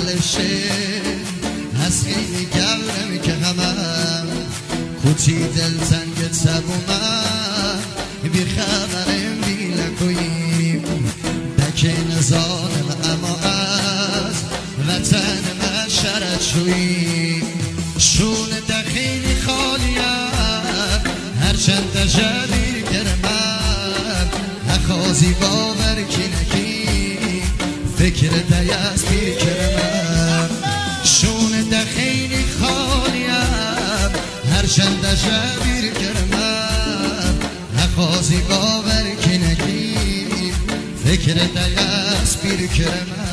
حالشه از خیلی گرم که غمم کوچی دل تنگ تبومم بی خبرم بی لکویم بکی نزانم اما از وطن من شرط شویم شون دخیلی خالیم هرچند جبیر گرمم نخوازی باور کی نکی فکر دیست بیر کرمم شون دخیلی خالیم هرچند جبیر گرمم نخوازی باور کی نکی فکر دیست بیر کرمم